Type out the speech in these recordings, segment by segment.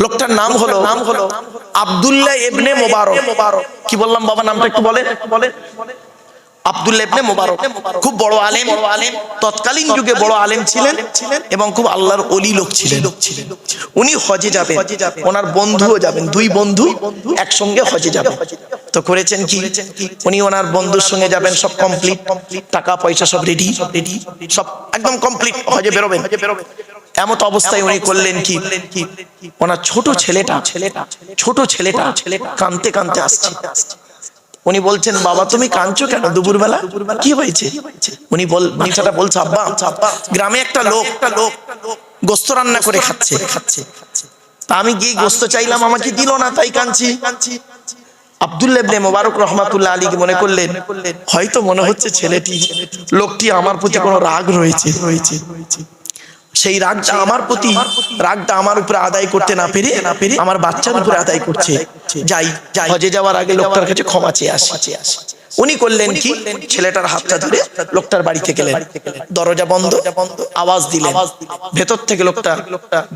লোকটার নাম হলো আব্দুল্লাহ ইবনে মুবারক। কি বললাম বাবা, নামটা একটু বলেন। আব্দুল্লাহ ইবনে মুবারক খুব বড় আলেম, তৎকালীন যুগে বড় আলেম ছিলেন এবং খুব আল্লাহর ওলি লোক ছিলেন। উনি হজে যাবেন, ওনার বন্ধুও যাবেন, দুই বন্ধু একসঙ্গে হজে যাবেন। তো করেছেন কি, উনি ওনার বন্ধুর সঙ্গে যাবেন, সব কমপ্লিট, টাকা পয়সা সব রেডি, সব একদম কমপ্লিট, হজে বেরোবেন। এমত অবস্থায় উনি করলেন কি, ওনার ছোট ছেলেটা কাঁদতে কাঁদতে আসছে। উনি বলছেন, বাবা তুমি কাঁদছো কেন দুপুরবেলা, কি হয়েছে? উনি বাচ্চাটা বলছে, আব্বা গ্রামে একটা লোক গোস্ত রান্না করে খাচ্ছে, তা আমি গিয়ে গোস্ত চাইলাম, আমাকে দিল না, তাই কাঁদছি। আব্দুল্লাহ ইবনে মুবারক রাহমাতুল্লাহ আলাইহি মনে করলেন, হয়তো মনে হচ্ছে লোকটি আমার প্রতি কোনো রাগ রয়েছে, সেই রাগটা আমার প্রতি, রাগটা আমার উপরে আদায় করতে না পেরে আমার বাচ্চার উপরে আদায় করছে। যাই হজে যাওয়ার আগে লোকটার কাছে ক্ষমা চেয়ে আসি। উনি করলেন কি, ছেলেটার হাতটা ধরে লোকটার বাড়িতে গেলেন, দরজা বন্ধ, আওয়াজ দিলেন, ভেতর থেকে লোকটা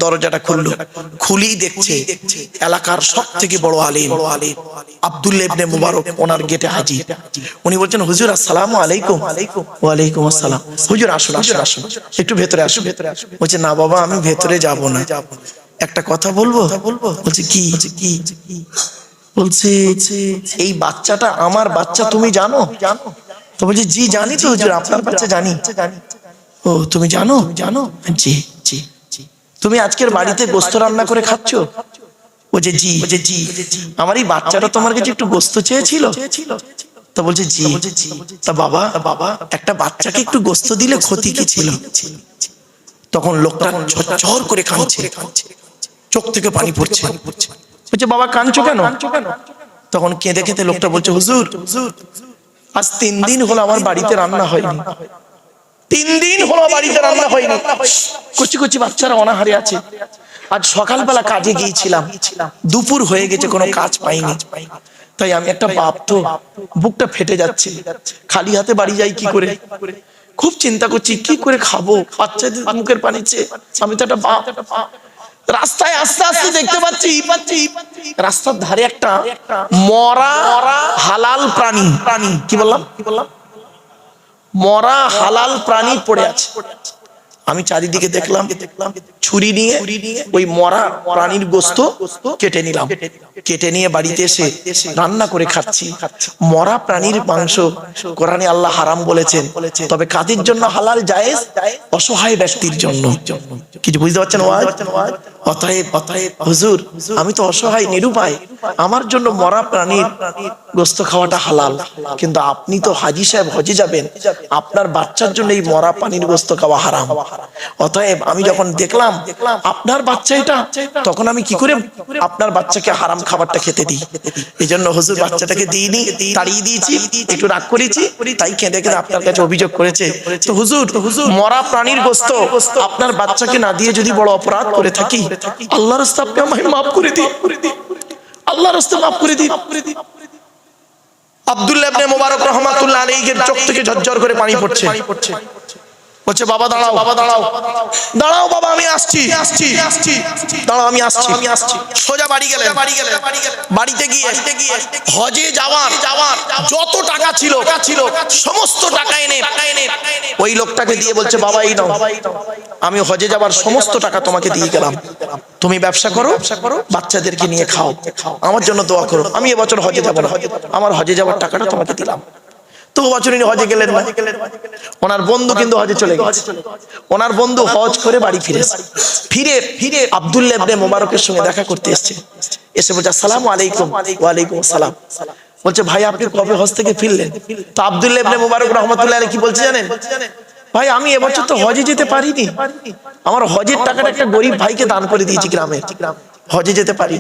দরজাটা খুললো, খুলেই দেখছে এলাকার সবথেকে বড় আলেম আব্দুল্লাহ ইবনে মুবারক ওনার গেটে হাজির। উনি বলছেন, হুজুর আসসালামু আলাইকুম। ওয়ালাইকুম আসসালাম। হুজুর আসুন একটু ভেতরে আসুন। বলছে, না বাবা আমি ভেতরে যাব না, একটা কথা বলবো। বলছে, কি? বলছে, এই বাচ্চাটা আমার বাচ্চা, তুমি জানো? তো বলছে, জি জানি তো হুজুর, আপনার বাচ্চা জানি। ও তুমি জানো? জি। তুমি আজকের বাড়িতে গোস্ত রান্না করে খাচ্ছ? বলছে, জি। আমার এই বাচ্চাটা তোমার কাছে একটু গোস্ত চেয়েছিল। তো বলছে, জি। তা বাবা একটা বাচ্চাকে একটু গোস্ত দিলে ক্ষতি কি ছিল? তখন লোকটা ঝরঝর করে কাঁদছে, চোখ থেকে পানি পড়ছে। বলছে, বাবা কাঁদছো কেন? তখন কেঁদে কেঁদে লোকটা বলছে, হুজুর আজ 3 দিন হলো আমার বাড়িতে রান্না হয়নি, 3 দিন হলো বাড়িতে রান্না হয়নি, কচি বাচ্চারা অনাহারে আছে। আজ সকালবেলা কাজে গিয়েছিলাম, দুপুর হয়ে গেছে, কোনো কাজ পাইনি, তাই আমি একটা বাপ তো, বুকটা ফেটে যাচ্ছে, খালি হাতে বাড়ি যাই কি করে? খুব চিন্তা করছি কি করে খাবো, বাচ্চাদের মুখের পানি চেয়ে। আমি তো একটা বাপ। রাস্তায় আস্তে আস্তে দেখতে পাচ্ছি রাস্তার ধারে একটা মরা হালাল প্রাণী, কি বললাম, মরা হালাল প্রাণী পড়ে আছে। আমি চারিদিকে দেখলাম, ছুরি নিয়ে ওই মরা প্রাণীর গোস্ত কেটে নিয়ে বাড়িতে এসে রান্না করে খাচ্ছি। মরা প্রাণীর মাংস কোরআনে আল্লাহ হারাম বলেছেন, তবে কাদের জন্য হালাল জায়েজ? অসহায় ব্যক্তির জন্য। কিছু বুঝতে পারছেন? অতএব হুজুর আমি তো অসহায় নিরুপায়, আমার জন্য মরা প্রাণীর গোস্ত খাওয়াটা হালাল, কিন্তু আপনি তো হাজী সাহেব হজে যাবেন, আপনার বাচ্চার জন্য এই মরা প্রাণীর গোস্ত খাওয়া হারাম। অতএব আমি যখন দেখলাম আপনার বাচ্চা এটা, তখন আমি কি করে আপনার বাচ্চাকে হারাম খাবারটা খেতে দিই? এই জন্য হুজুর বাচ্চাটাকে দিইনি, তাড়িয়ে দিয়েছি, একটু রাগ করেছি, তাই কেঁদে কেঁদে আপনার কাছে অভিযোগ করেছে। তো হুজুর মরা প্রাণীর গোস্ত আপনার বাচ্চাকে না দিয়ে যদি বড় অপরাধ করে থাকি, আল্লাহর রাস্তায় আপনি আমায় মাফ করে দিন, আল্লাহর রাস্তায় মাফ করে দিন। আব্দুল্লাহ ইবনে মুবারক রাহমাতুল্লাহ আলাইহির চোখ থেকে ঝরঝর করে পানি পড়ছে। বলছে, বাবা দাঁড়াও বাবা, আমি আসছি, দাঁড়াও আমি আসছি। সোজা বাড়ি গেলেন। বাড়িতে গিয়ে হজে যাওয়ার যত টাকা ছিল সমস্ত টাকা এনে ওই লোকটাকে দিয়ে বলছে, বাবা এই নাও, আমি হজে যাবার সমস্ত টাকা তোমাকে দিয়ে গেলাম, তুমি ব্যবসা করো, বাচ্চাদেরকে নিয়ে খাও, আমার জন্য দোয়া করো, আমি এবছর হজে যাবো না, আমার হজে যাওয়ার টাকাটা তোমাকে দিলাম। তো বছর হজে গেলেন না। ওনার বন্ধু কিন্তু হজে চলে গেছে। ওনার বন্ধু হজ করে বাড়ি ফিরে আব্দুল্লাহ ইবনে মুবারকের সঙ্গে দেখা করতে এসে বলছে, আসসালামু আলাইকুম। ওয়ালাইকুম আসসালাম। বলছে, ভাই আপনি কবে হজ থেকে ফিরলেন? তো আব্দুল্লাহ ইবনে মুবারক রাহমাতুল্লাহ আলাইহি কি বলছে জানেন? ভাই আমি এবছর তো হজে যেতে পারিনি, আমার হজের টাকাটা একটা গরিব ভাইকে দান করে দিয়েছি গ্রামে, হজে যেতে পারি।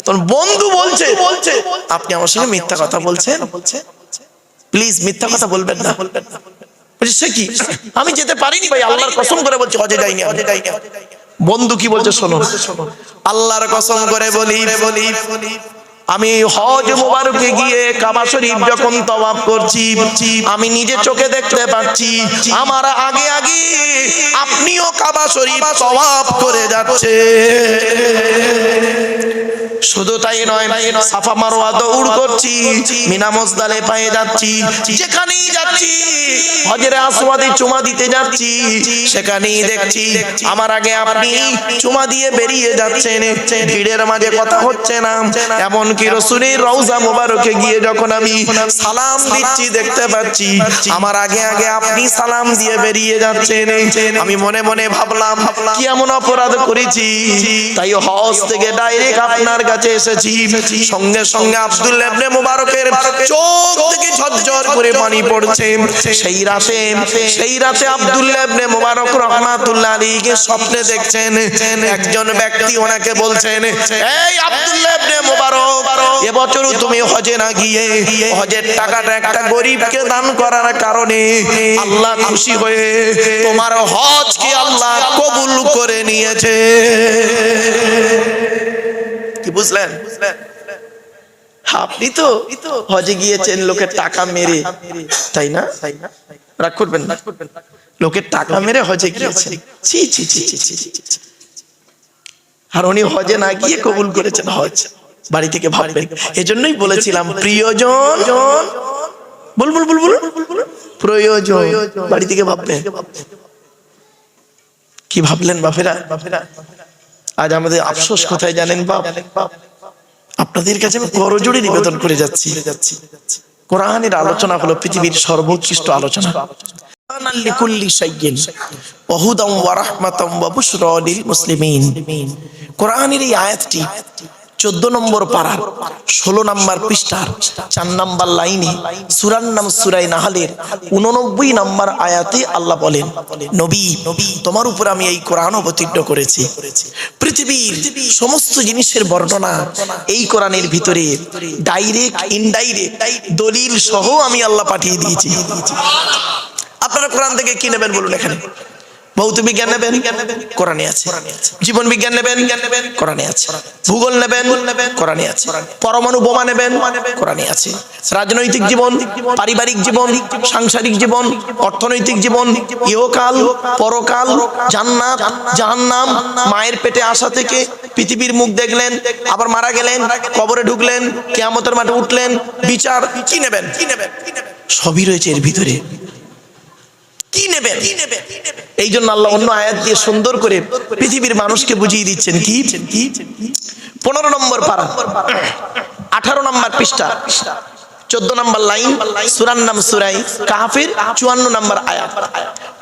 তখন বন্ধু বলছে, আপনি আমার সঙ্গে মিথ্যা কথা বলছেন, প্লিজ মিথ্যা কথা বলবেন না। সে কি, আমি যেতে পারিনি ভাই, আল্লাহর কসম করে বলছি হজে যাইনি। বন্ধু কি বলছে শোনো, আল্লাহর কসম করে বলি, আমি হজ মুবারকে গিয়ে কাবা শরীফ যখন তওয়াফ করছি, আমি নিজে চোখে দেখতে পাচ্ছি আমার আগে আগে আপনিও কাবা শরীফ তওয়াফ করে যাচ্ছে। তাই নয়, সাফা মারওয়া দৌড় করছি, মিনা মুজদালিফায় যাচ্ছি, যেখানেই যাচ্ছি হজরে আসওয়াদে চুমা দিতে যাচ্ছি, সেখানেই দেখছি আমার আগে আপনি চুমা দিয়ে বেরিয়ে যাচ্ছেন, ভিড়ের মাঝে কথা হচ্ছে না। এমন কি রাসূলের রওজা মোবারকে গিয়ে যখন আমি সালাম দিচ্ছি দেখতে পাচ্ছি আমার আগে আগে আপনি সালাম দিয়ে বেরিয়ে যাচ্ছেন। আমি মনে মনে ভাবলাম কি এমন অপরাধ করেছি, তাই হজ থেকে ডাইরেক্ট আপনার কাছে এসেছি। সঙ্গে সঙ্গে আব্দুল্লাহ ইবনে মুবারকের চোখ থেকে ঝরঝর করে পানি পড়ছে। সেই রাতে আব্দুল্লাহ ইবনে মুবারক রাহমাতুল্লাহ আলাইহি স্বপ্নে দেখছেন একজন ব্যক্তি ওনাকে বলছেন, এই আব্দুল্লাহ ইবনে মুবারক, এবছর তুমি হজে না গিয়ে হজের টাকাটা একটা গরিবকে দান করার কারণে আল্লাহ খুশি হয়ে তোমার হজকে আল্লাহ কবুল করে নিয়েছে। কি বুঝলেন? আপনি তো হজে গিয়েছেন লোকের টাকা মেরে, তাই না? রাগ করবেন না, লোকের টাকা মেরে হজে গিয়েছেন, ছি ছি ছি ছি ছি। আর উনি হজে না গিয়ে কবুল করেছেন হজ। বাড়ি থেকে ভাববেন। এজন্যই বলেছিলাম প্রিয়জন, বল বল বল বল, প্রয়োজন। বাড়ি থেকে ভাববেন। কি ভাবলেন বাপেরা? আজ আমাদের আফসোস কোথায় জানেন বাপ? আপনাদের কাছে আমি করজোড়ে নিবেদন করে যাচ্ছি, কোরআনের আলোচনা হলো পৃথিবীর সর্বোৎকৃষ্ট আলোচনা। কোরআনের এই আয়াতটি 14 নম্বর পারার 16 নম্বর পৃষ্ঠার 4 নম্বর লাইনে সূরার নাম সূরা নাহলের 89 নম্বর আয়াতে আল্লাহ বলেন, নবী তোমার উপর আমি এই কোরআন অবতীর্ণ করেছি। পৃথিবীর সমস্ত জিনিসের বর্ণনা এই কোরআনের ভিতরে ডাইরেক্ট ইনডাইরেক্ট দলিল সহ আমি আল্লাহ পাঠিয়ে দিয়েছি। আপনারা কোরআন থেকে কি নেবেন বলুন? এখানে ভৌত বিজ্ঞান নেবেন, কোরআনে আছে। জীবন বিজ্ঞান নেবেন, কোরআনে আছে। ভূগোল নেবেন, কোরআনে আছে। পরমাণু বোমা নেবেন, কোরআনে আছে। রাজনৈতিক জীবন, পারিবারিক জীবন, সাংসারিক জীবন, অর্থনৈতিক জীবন, ইহকাল, পরকাল, জান্নাত, জাহান্নাম, মায়ের পেটে আসা থেকে পৃথিবীর মুখ দেখলেন, আবার মারা গেলেন, কবরে ঢুকলেন, কিয়ামতের মাঠে উঠলেন, বিচার, কি নেবেন? সবই রয়েছে এর ভিতরে। কি নেবেন? এই জন্য আল্লাহ অন্য আয়াত দিয়ে সুন্দর করে পৃথিবীর মানুষকে বুঝিয়ে দিচ্ছেন। কি 15 নম্বর পারা 18 নম্বর পৃষ্ঠা 14 নম্বর লাইন, সূরার নাম সূরা কাহফের 54 নম্বর আয়াত।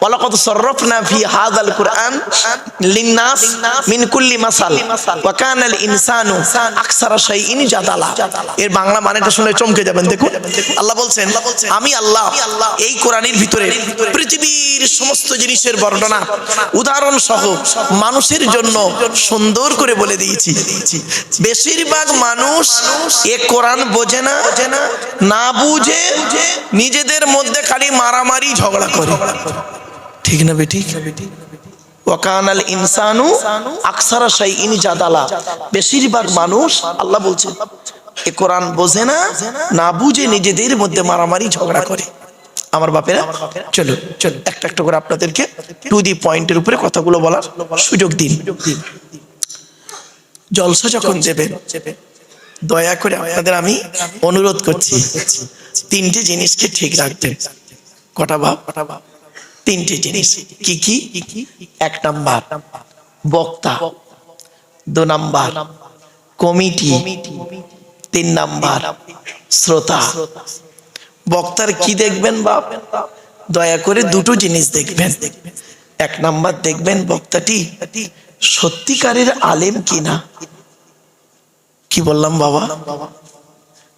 ওয়ালাকাদ সাররাফনা ফি হাযাল কুরআন লিন-নাস মিন কুল্লি মাসাল ওয়া কানাল ইনসানু আকসারা শাইইন জাদালা। এর বাংলা মানেটা শুনে চমকে যাবেন। দেখুন আল্লাহ বলছেন, আমি আল্লাহ এই কোরআনের ভিতরে পৃথিবীর সমস্ত জিনিসের বর্ণনা উদাহরণ সহ মানুষের জন্য সুন্দর করে বলে দিয়েছি। বেশিরভাগ মানুষ এই কোরআন বোঝে না, না বুঝে নিজেদের মধ্যে খালি মারামারি ঝগড়া করে। ঠিক না বেঠিক? ওয়াকানাল ইনসানু আকসারা শাইইন জাদালা। বেশিরভাগ মানুষ আল্লাহ বলছেন এ কোরআন বোঝে না, না বুঝে নিজেদের মধ্যে মারামারি ঝগড়া করে। আমার বাপেরা চলো একটা একটা করে আপনাদেরকে টু দি পয়েন্টের উপরে কথাগুলো বলার সুযোগ দিন। জলসা যখন দেবেন দয়া করে আপনাদের আমি অনুরোধ করছি 3টে জিনিসকে ঠিক রাখবেন। কটা ভাব? 3টে জিনিস। কি কি? 1 নাম্বার বক্তা, 2 নাম্বার কমিটি, 3 নাম্বার শ্রোতা। বক্তার কি দেখবেন বাপ? দয়া করে 2টো জিনিস দেখবেন। 1 নাম্বার দেখবেন বক্তাটি সত্যিকারের আলেম কিনা। কি বললাম বাবা?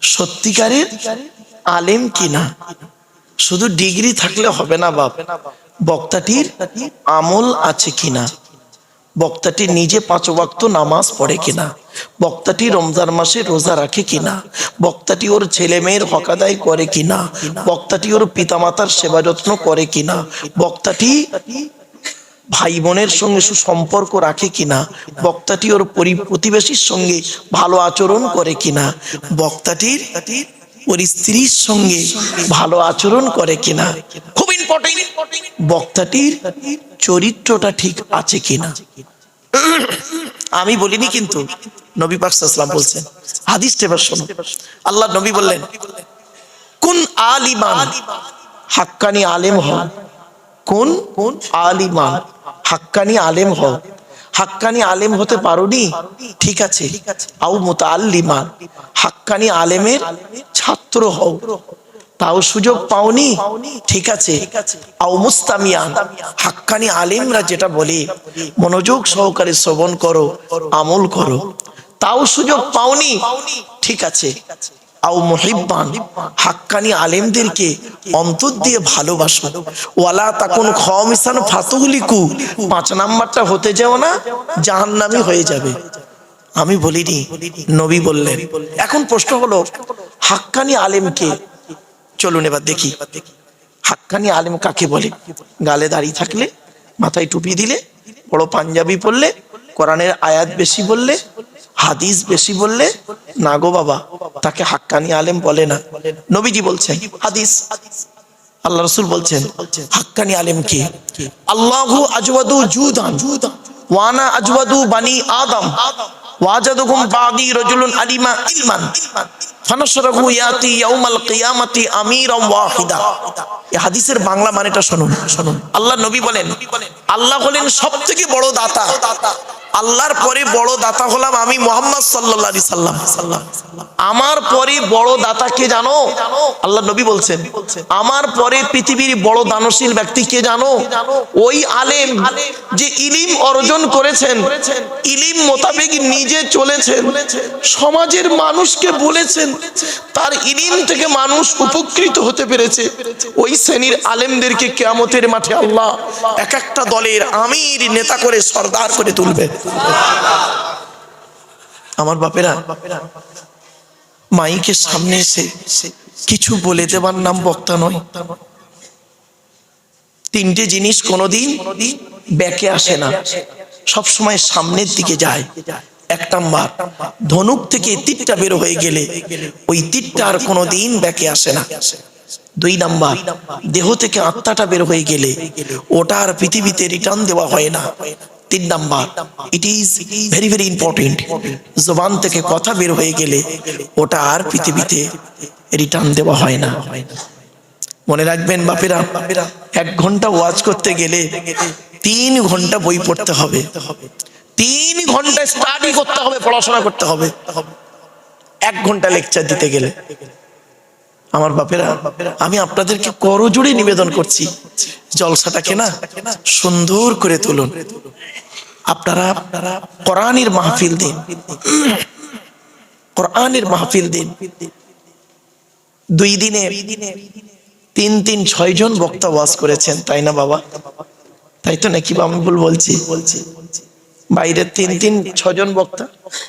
সত্যিকারের আলেম কিনা। শুধু ডিগ্রি থাকলে হবে না বাপ, বক্তাটির আমল আছে কিনা, বক্তাটি নিজে 5 ওয়াক্ত নামাজ পড়ে কিনা, বক্তাটি রমজান মাসে রোজা রাখে কিনা, বক্তাটি ওর ছেলে মেয়ের হক আদায় করে কিনা, বক্তাটি ওর পিতামাতার সেবা যত্ন করে কিনা, বক্তাটি ভাই বোনের সঙ্গে সুসম্পর্ক রাখে কিনা, বক্তাটি ওর প্রতিবেশীর সঙ্গে ভালো আচরণ করে কিনা, বক্তাটির ওর স্ত্রীর সঙ্গে ভালো আচরণ করে কিনা। খুব ইম্পর্টেন্ট, বক্তাটির চরিত্রটা ঠিক আছে কিনা। আমি বলিনি, কিন্তু নবী পাক সাল্লাল্লাহু আলাইহি ওয়াসাল্লাম বলছেন। হাদিসটা এবার শোনো। আল্লাহ নবী বললেন, কুন আলিমান, হাক্কানি আলেম হও। কোন আলিমান, হাক্কানি আলেম হও। হাক্কানি আলেম হতে পারোনি, ঠিক আছে। আও মুতাআল্লিমান, হাক্কানি আলেমের ছাত্র হও, তাও সুযোগ পাওনি, ঠিক আছে। আও মুস্তামিয়ান, হাক্কানি আলেমরা যেটা বলে মনোযোগ সহকারে শ্রবণ করো, আমল করো, তাও সুযোগ পাওনি, ঠিক আছে। আও মুহিব্বান, হাক্কানি আলেমদেরকে অন্তর দিয়ে ভালোবাসো। ওয়ালা তাকুন খামিসান ফাতুহলিকু, 5 নাম্বারটা হতে যাও না, জাহান্নামী হয়ে যাবে। আমি বলিনি, নবী বললেন। এখন প্রশ্ন হলো, হাক্কানি আলেমকে, চলুন এবার দেখি হাক্কানি আলেম কাকে বলে। গালে দাড়ি থাকলে, মাথায় টুপি দিলে, বড় পাঞ্জাবি পরলে, কোরআনের আয়াত বেশি বললে, হাদিস বেশি বললে, না গো বাবা, তাকে হাক্কানি আলেম বলে না। নবীজি বলছেন, হাদিস, আল্লাহ রাসূল বলছেন, হাক্কানি আলেম কি? আল্লাহু আজওয়াদু জুদান ওয়ানা আজওয়াদু বানি আদম ওয়াজাদুকুম বাদি রাজুলুন আলিমা ইলমান ফানাশরাহু ইয়াতি ইয়াউমাল কিয়ামাতি আমিরান ওয়াহিদা। এই হাদিসের বাংলা মানেটা শুনুন। আল্লাহ নবী বলেন, আল্লাহ হলেন সবথেকে বড় দাতা। আল্লাহর পরে বড় দাতা হলাম আমি, মুহাম্মদ সাল্লাল্লাহু আলাইহি সাল্লাম। আমার পরে বড় দাতা কে জানো? আল্লাহ নবী বলছেন, আমার পরে পৃথিবীর বড় দানশীল ব্যক্তি কে জানো? ওই আলেম যে ইলম অর্জন করেছেন, ইলম মোতাবেক নিজে চলেছেন, সমাজের মানুষকে বলেছেন, তার ইলম থেকে মানুষ উপকৃত হতে পেরেছে। ওই শ্রেণীর আলেমদেরকে কিয়ামতের মাঠে আল্লাহ এক একটা দলের আমির, নেতা করে, সরদার করে তুলবে। আমার বাপেরা, মাইকের সামনে এসে কিছু বলে দেবার নাম বক্তা নয়। 3টে জিনিস কোনোদিন ব্যাকে আসে না, সব সময় সামনের দিকে যায়। 1 নাম্বার, ধনুক থেকে তীরটা বের হয়ে গেলে ওই তীরটা আর কোনোদিন ব্যাকে আসে না। 2 নাম্বার, দেহ থেকে আত্মাটা বের হয়ে গেলে ওটা আর পৃথিবীতে রিটার্ন দেওয়া হয় না। 3 number, it is very very important, জবান থেকে কথা বের হয়ে গেলে ওটা আর পৃথিবীতে রিটার্ন দেওয়া হয় না। মনে রাখবেন বাপেরা, 1 ঘন্টা ওয়াজ করতে গেলে 3 ঘন্টা বই পড়তে হবে, 3 ঘন্টা স্টাডি করতে হবে, পড়াশোনা করতে হবে 1 ঘন্টা লেকচার দিতে গেলে। আমার বাপেরা, আমি আপনাদেরকে করজোড়ে নিবেদন করছি, জলসাটাকে না সুন্দর করে তুলুন। আপনারা কোরআনের মাহফিল দিন, কোরআনের মাহফিল দিন। 2 দিনে 3 6 জন বক্তা ওয়াজ করেছেন, তাই না বাবা? তাই তো নাকি? আমি ভুল বলছি? বাইরে 3 6 জন বক্তা,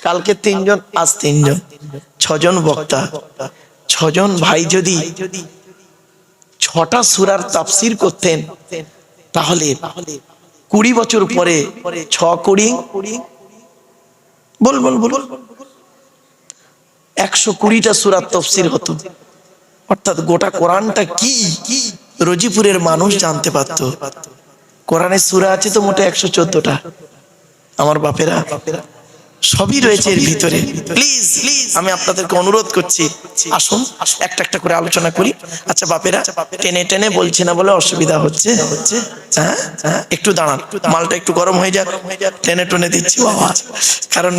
কালকে 3 জন, আজ 3 জন, 6 জন বক্তা। 6 জন ভাই যদি 6টা সূরার তাফসীর করতেন, তাহলে 20 বছর পরে 6 কোটি বল 120টা সূরার তাফসীর হতো। অর্থাৎ গোটা কোরআনটা কি রোজিপুরের মানুষ জানতে পারত। কোরআনের সূরা আছে তো মোটে 114টা। আমার বাপেরা, সবই রয়েছে এর ভিতরে। প্লিজ আমি আপনাদেরকে অনুরোধ করছি, আসুন একটা একটা করে আলোচনা করি। আচ্ছা বাপেরা, টেনে টেনে বলছি না বলে অসুবিধা হচ্ছে? হ্যাঁ, একটু দাঁড়ান, মালটা একটু গরম হয়ে যাক, টেনে টেনে দিচ্ছি বাবা, কারণ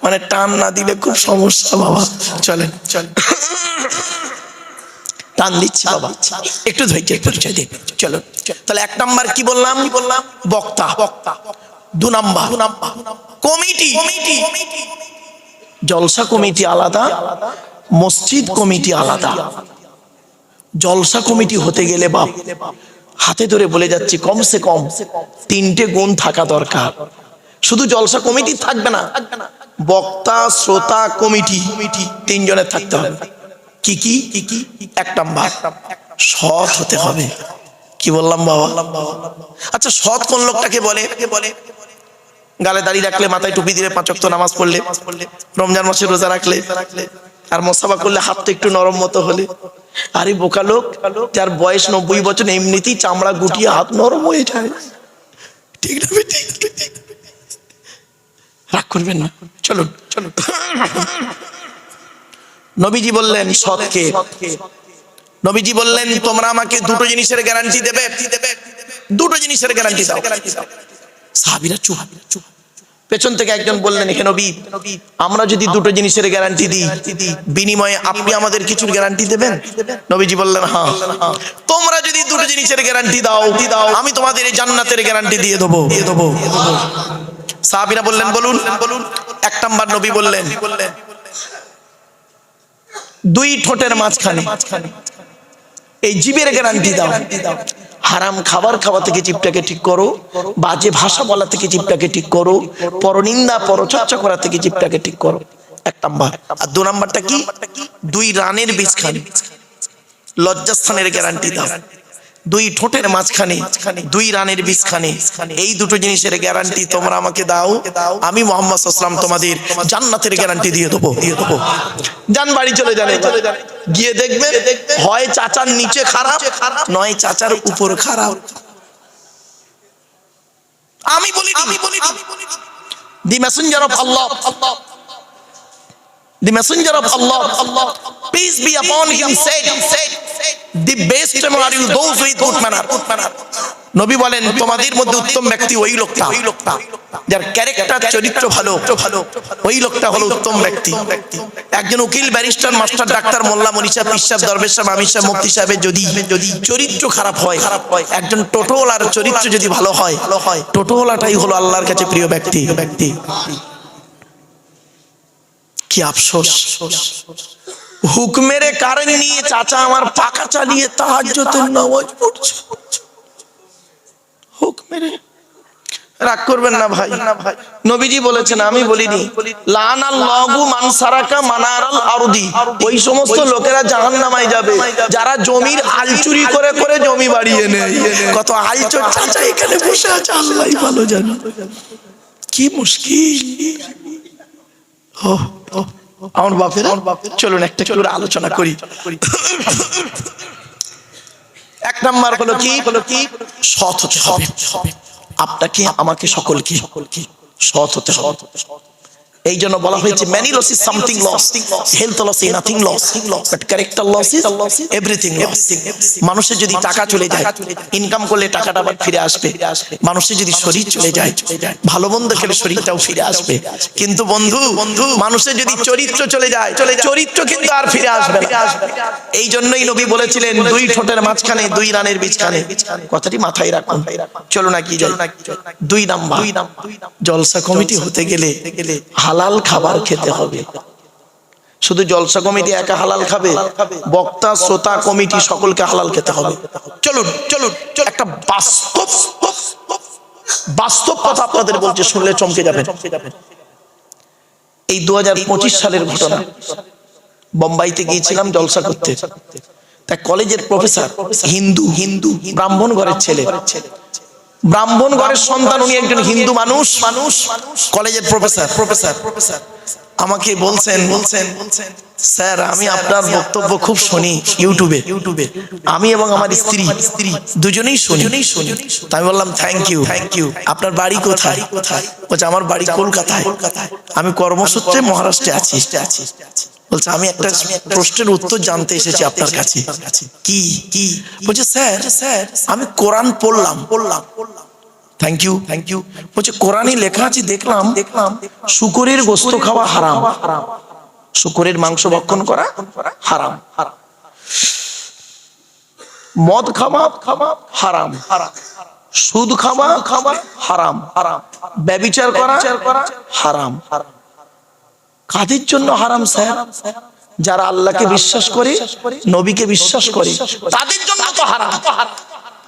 মানে টান না দিলে খুব সমস্যা বাবা। চলেন টান দিচ্ছি বাবা, একটু ধৈর্যের পরিচয় দিন। চলো, তাহলে 1 নাম্বার কি বললাম? বক্তা। 2 নাম্বার কমিটি। জলসা কমিটি আলাদা, মসজিদ কমিটি আলাদা। জলসা কমিটি হতে গেলে বাপ, হাতে ধরে বলে যাচ্ছি, কমসে কম 3টে গুণ থাকা দরকার। শুধু জলসা কমিটি থাকবে না, বক্তা, শ্রোতা, কমিটি 3 জনের থাকতে হবে। কি 1 নাম্বার, সৎ হতে হবে। কি বললাম বাবা? আচ্ছা, সৎ কোন লোকটাকে বলে? গালে দাড়ি রাখলে, মাথায় টুপি দিলে, 5 ওয়াক্ত নামাজ পড়লে, রমজান মাসে রোজা রাখলে, আর মোসাফা করলে হাতটা একটু নরম মতো হলে। আরে বোকা লোক, যার বয়স 90 বছর, এমনিতেই চামড়া গুটিয়ে হাত নরম হয়ে যায়, ঠিক না? রাগ করবেন না, চলুন চলুন। নবীজি বললেন সৎকে, নবীজি বললেন তোমরা আমাকে দুটো জিনিসের গ্যারান্টি দেবে, দুটো জিনিসের গ্যারান্টি দাও। সাহাবীরা চুপ। পেছন থেকে একজন বললেন, হে নবী, আমরা যদি দুটো জিনিসের গ্যারান্টি দিই, বিনিময়ে আপনি আমাদের কিছুর গ্যারান্টি দেবেন? নবীজি বললেন, হ্যাঁ। তোমরা যদি দুটো জিনিসের গ্যারান্টি দাও, আমি তোমাদের এই জান্নাতের গ্যারান্টি দিয়ে দেবো। সাহাবীরা বললেন, বলুন। এক নাম্বার নবী বললেন, দুই ঠোঁটের মাঝখানে এই জিভের গ্যারান্টি দাও। হারাম খাবার খাওয়া থেকে জিভটাকে ঠিক করো, বাজে ভাষা বলা থেকে জিভটাকে ঠিক করো, পরনিন্দা পরচর্চা করা থেকে জিভটাকে ঠিক করো। এক নাম্বার। আর দু নাম্বারটা কি? দুই রানের বীজখানে লজ্জাস্থানের গ্যারান্টি দাও। দুই ঠোঁটের মাঝখানে দুই রানের বীজখানে, এই দুটো জিনিসের গ্যারান্টি তোমরা আমাকে দাও, আমি মুহাম্মদ সাল্লাল্লাহু আলাইহি ওয়াসাল্লাম তোমাদের জান্নাতের গ্যারান্টি দিয়ে দেবো। যান বাড়ি চলে যান। গিয়ে দেখবেন হয় চাচার নিচে খারাপ, নয় চাচার উপর খারাপ। আমি বলি দি Messenger of Allah, the messenger of Allah, peace be upon him, said, the best among you those with good manner. নবী বলেন তোমাদের মধ্যে উত্তম ব্যক্তি ওই লোকটা যার ক্যারেক্টার চরিত্র ভালো, ওই লোকটা হলো উত্তম ব্যক্তি। একজন উকিল, ব্যারিস্টার, মাস্টার, ডাক্তার, মোল্লা, মনীষা, পীর সাহেব, দরবেশ সাহেব, আমির সাহেব, মুফতি সাহেবের যদি চরিত্র খারাপ হয়, একজন টোটোওয়ালার চরিত্র যদি ভালো হয়, টোটোওয়ালাটাই হলো আল্লাহর কাছে প্রিয় ব্যক্তি। কি আফসোস, হুকমের কারণ নিয়ে চাচা আমার পাকা চালিয়ে তাহাজ্জুদের নামাজ পড়ছে। হুকমের, রাগ করবেন না ভাই, নবীজি বলেছেন, আমি বলিনি। লানাল্লাহু মান সারাকা মানারাল আরদি, ওই সমস্ত লোকেরা জাহান্নামে যাবে যারা জমির আল চুরি করে করে জমি বাড়িয়ে নেয়। কত আলচোর চাচা এখানে বসে আছে, আল্লাহই ভালো জানে। কি মুশকিল। আমার বাপেরা, চলুন একটা একটু আলোচনা করি। এক নাম্বার হলো কি, সৎ হতে হবে। আপনাকে, আমাকে, সকলকে সৎ হতে হবে। এই জন্য বলা হয়েছে many loss is something lost, health loss is nothing lost, but character loss is everything lost. মানুষের যদি টাকা চলে যায়, ইনকাম করলে টাকাটা আবার ফিরে আসবে। মানুষের যদি শরীর চলে যায়, ভালো মন্দ খেলে শরীরটাও ফিরে আসবে। কিন্তু বন্ধু, মানুষের যদি চরিত্র চলে যায়, চরিত্র কিন্তু আর ফিরে আসবে না। এই জন্যই নবী বলেছিলেন দুই ঠোঁটের মাঝখানে দুই রানের বীজখানে। কথাটি মাথায় রাখুন। চলো না কি যাই। দুই নাম্বার, জলসা কমিটি হতে গেলে হালাল খাবার খেতে হবে। শুধু জলসা কমিটি একা হালাল খাবে? বক্তা, শ্রোতা, কমিটি সকলকে হালাল খেতে হবে। চলুন চলুন, একটা বাস্তব কথা আপনাদের বলছে, শুনলে চমকে যাবেন। এই 2025 সালের ঘটনা। বোম্বাইতে গিয়েছিলাম জলসা করতে। তা কলেজের প্রফেসর, হিন্দু ব্রাহ্মণ ঘরের ছেলে, ব্রাহ্মণ ঘরের সন্তান, উনি একজন হিন্দু মানুষ, কলেজের প্রফেসর আমাকে বলছেন, স্যার আমি আপনার বক্তব্য খুব শুনি ইউটিউবে, আমি এবং আমার স্ত্রী দুজনেই শুনি। আমি বললাম থ্যাংক ইউ। আপনার বাড়ি কোথায়? বলছে আমার বাড়ি কলকাতায়, আমি কর্মসূত্রে মহারাষ্ট্রে আছি। বলছে আমি একটা প্রশ্নের উত্তর জানতে এসেছি আপনার কাছে। কি? বলছে স্যার আমি কোরআন পড়লাম। Thank you. বলছে কোরআনে লেখা আছে, দেখলাম শুকরের গোশত খাওয়া হারাম, শুকরের মাংস ভক্ষণ করা হারাম, মদ খাওয়া হারাম, সুদ খাওয়া হারাম, ব্যভিচার করা হারাম। কাদের জন্য হারাম স্যার? যারা আল্লাহকে বিশ্বাস করে, নবীকে বিশ্বাস করে, তাদের জন্য তো হারাম।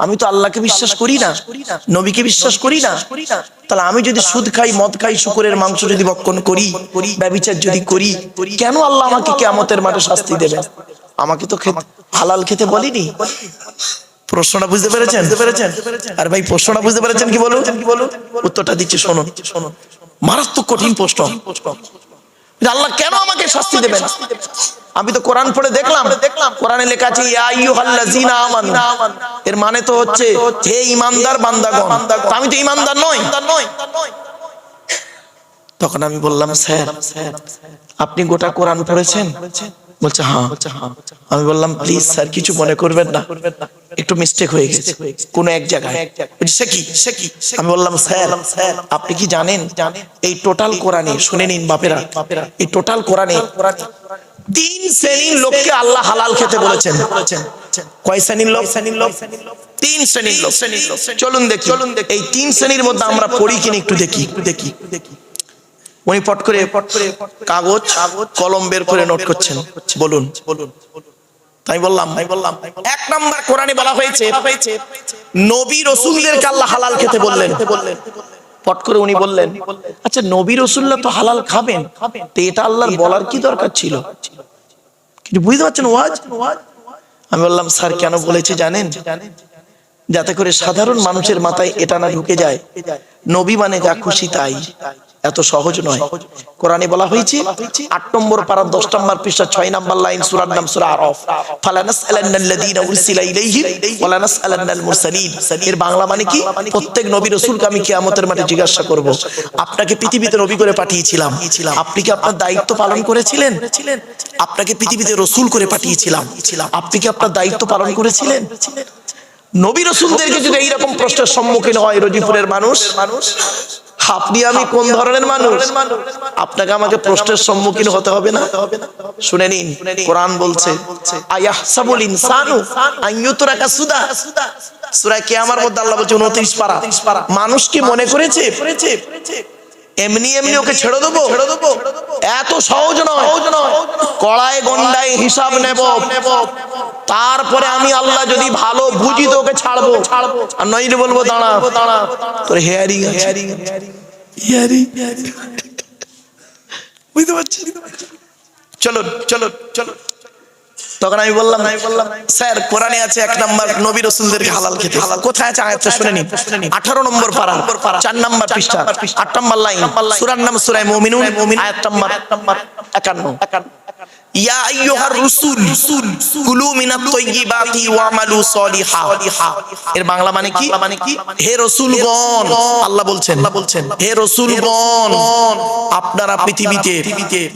আমি তো আল্লাহকে বিশ্বাস করি না, নবীকে বিশ্বাস করি না, তাহলে আমি যদি সুদ খাই, মদ খাই, শুকরের মাংস যদি ভক্ষণ করি, ব্যভিচার যদি করি, কেন আল্লাহ আমাকে কিয়ামতের মাঠে শাস্তি দেবে? আমাকে তো হালাল খেতে বলিনি। প্রশ্নটা বুঝতে পেরেছেন? আর ভাই প্রশ্নটা বুঝতে পেরেছেন কি বলুন? উত্তরটা দিচ্ছি, শুনুন। মারাত্মক কঠিন প্রশ্ন। আল্লাহ কেন আমাকে শাস্তি দেবেন? আমি তো কোরআন পড়ে দেখলাম, কোরআনে লেখা আছে ইয়া আইয়ুহাল্লাযীনা আমানু, এর মানে তো হচ্ছে হে ঈমানদার বান্দাগণ। আমি তো ঈমানদার নই, তখন আমি বললাম, স্যার আপনি গোটা কোরআন পড়েছেন? বলছে হ্যাঁ। আমি বললাম, প্লিজ স্যার কিছু মনে করবেন না, একটু মিস্টেক হয়ে গেছে কোন এক জায়গায়। সে কি? আমি বললাম, স্যার আপনি কি জানেন এই টোটাল কোরআনে, শুনে নিন বাপেরা, এই টোটাল কোরআনে 3 শ্রেণীর লোককে আল্লাহ হালাল খেতে বলেছেন। কয় শ্রেণীর লোক? 3 শ্রেণীর লোক। চলুন দেখি এই 3 শ্রেণীর মধ্যে আমরা পড়ি কিনা একটু দেখি। উনি পট করে কাগজ কলম বের করে নোট করছেন। বলুন। তাই বললাম 1 নাম্বার কোরআনে বলা হয়েছে নবী রাসূলদেরকে আল্লাহ হালাল খেতে বললেন। পট করে উনি বললেন, আচ্ছা নবী রাসূলরা তো হালাল খাবেন, তো এটা আল্লাহর বলার কি দরকার ছিল? কিছু বুঝতে পারছেন ওয়াজ? আমি বললাম, স্যার কেন বলেছে জানেন? যাতে করে সাধারণ মানুষের মাথায় এটা না ঢুকে যায় নবী মানে যা খুশি তাই, এত সহজ নয়। কোরআনে বলা হয়েছে 8 নম্বর পারা 10 নম্বর পৃষ্ঠা 6 নম্বর লাইন, সূরার নাম সূরা আরাফ, ফালানাসআলান্নাল্লাযীনা উরসিলা ইলাইহিম ওয়ালানাসআলান্নাল মুরসালিন। এর বাংলা মানে কি? প্রত্যেক নবী রাসূলকে আমি কিয়ামতের মাঠে জিজ্ঞাসা করব, আপনাকে পৃথিবীতে নবী করে পাঠিয়েছিলাম, আপনি কি আপনার দায়িত্ব পালন করেছিলেন? আপনাকে পৃথিবীতে রাসূল করে পাঠিয়েছিলাম, আপনি কি আপনার দায়িত্ব পালন করেছিলেন? নবী রাসূলদেরকে যদি এইরকম প্রশ্নের সম্মুখীন হয় রজিপুরের মানুষ, আপনি আমি কোন ধরনের মানুষ? আপনাকে আমাকে প্রশ্নের সম্মুখীন হতে হবে না? শুনে নিন, কোরআন বলছে আয়াহসাবুল ইনসানু আইয়ুতরাকা সুদা, সূরা কিয়ামার মধ্যে আল্লাহ বলছে 29 পারা, মানুষ কি মনে করেছে এমনি ওকে ছেড়ে দেবো? এত সহজ নয়। কড়ায় গন্ডায় হিসাব নেব, তারপরে আমি আল্লাহ যদি ভালো বুঝি তো ওকে ছাড়বো, আর নইলে বলবো দাঁড়া তোর হেয়ারিং আছে। বুঝতে পারছি? চলো। তখন আমি বললাম, স্যার কোরআনে আছে 1 নাম্বার নবী রাসূলদেরকে হালাল খেতে। কোথায় আছে আয়াতটা শুনে নিন। 18 নম্বর পারা 4 নাম্বার পৃষ্ঠা 8 নাম্বার লাইন, সূরার নাম সূরা মুমিনুন, আয়াত নাম্বার 51। ইয়া আইয়ুহার রাসূল কুলু মিনাত তাইয়্যিবাতি ওয়ামালু সলিহা। এর বাংলা মানে কি? হে রাসূলগণ, আল্লাহ বলছেন হে রাসূলগণ আপনারা পৃথিবীতে